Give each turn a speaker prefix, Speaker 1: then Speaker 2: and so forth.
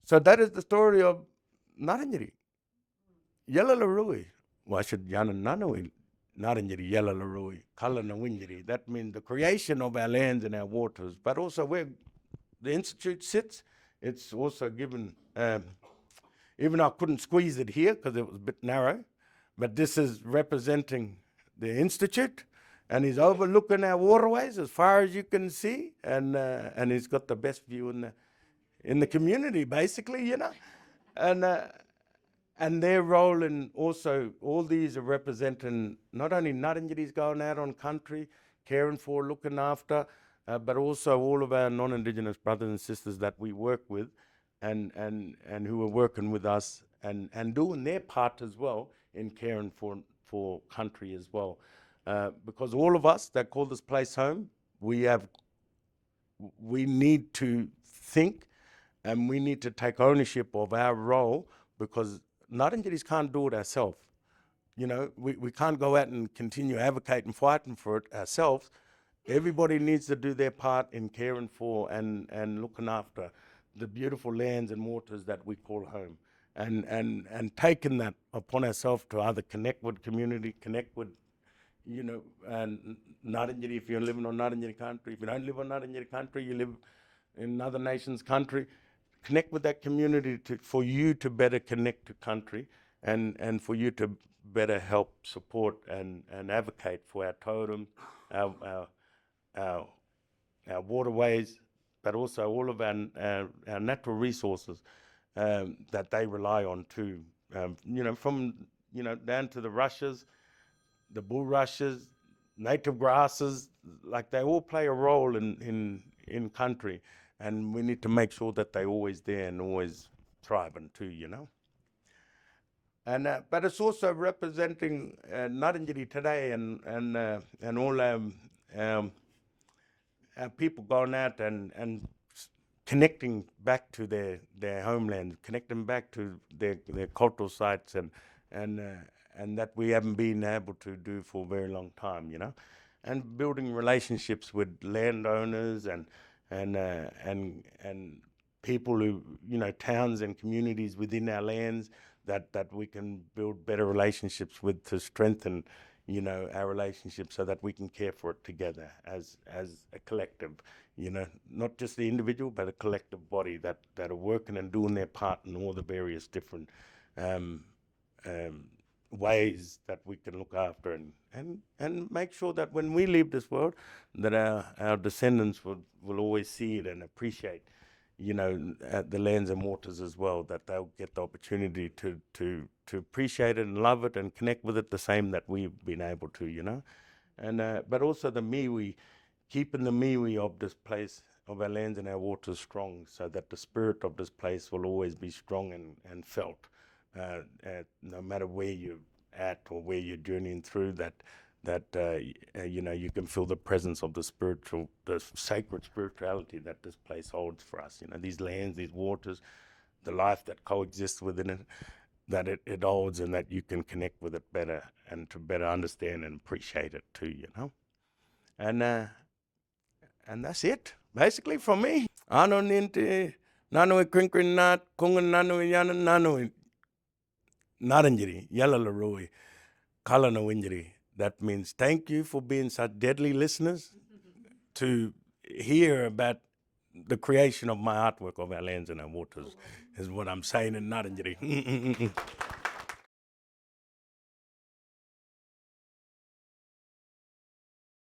Speaker 1: So that is the story of Ngarrindjeri, Yarluwar. Why should Yanan Nanui Ngarrindjeri Yarluwar, Ngarrindjeri? That means the creation of our lands and our waters, but also where the institute sits. It's also given. Even I couldn't squeeze it here because it was a bit narrow, but this is representing the institute, and he's overlooking our waterways as far as you can see, and he's got the best view in the community, basically, you know, and their role in also all these are representing not only Ngarrindjeris going out on country, caring for, looking after, but also all of our non-Indigenous brothers and sisters that we work with, and who are working with us and doing their part as well in caring for country as well. Because all of us that call this place home, we need to think and we need to take ownership of our role, because Ngarrindjeris can't do it ourselves. You know, we can't go out and continue advocating, fighting for it ourselves. Everybody needs to do their part in caring for and looking after the beautiful lands and waters that we call home, and taking that upon ourselves to either connect with community, connect with, you know, and Ngarrindjeri, if you're living on Ngarrindjeri country, if you don't live on Ngarrindjeri country, you live in another nation's country, connect with that community for you to better connect to country, and for you to better help support and advocate for our totem, our waterways, but also all of our natural resources that they rely on too. You know, from, you know, down to the rushes, the bulrushes, native grasses, like they all play a role in country, and we need to make sure that they're always there and always thriving too, you know. And but it's also representing Ngarrindjeri today, and all our people going out and connecting back to their homeland, connecting back to their cultural sites, and that we haven't been able to do for a very long time, you know, and building relationships with landowners and people who, you know, towns and communities within our lands that we can build better relationships with to strengthen, you know, our relationship so that we can care for it together as a collective, you know, not just the individual, but a collective body that are working and doing their part in all the various different ways that we can look after and make sure that when we leave this world, that our descendants will always see it and appreciate, you know, the lands and waters as well, that they'll get the opportunity to appreciate it and love it and connect with it the same that we've been able to, you know. And but also the miwi, keeping the miwi of this place, of our lands and our waters strong, so that the spirit of this place will always be strong and felt, no matter where you're at or where you're journeying through, that you know, you can feel the presence of the sacred spirituality that this place holds for us. You know, these lands, these waters, the life that coexists within it, that it holds, and that you can connect with it better and to better understand and appreciate it too, you know. And that's it, basically, from me. Ano ninte nanui crinkrin nat kungan nanui yana nanui Ngarrindjeri Ruwi, Ngarrindjeri. That means thank you for being such deadly listeners to hear about the creation of my artwork of our lands and our waters, is what I'm saying in Ngarrindjeri.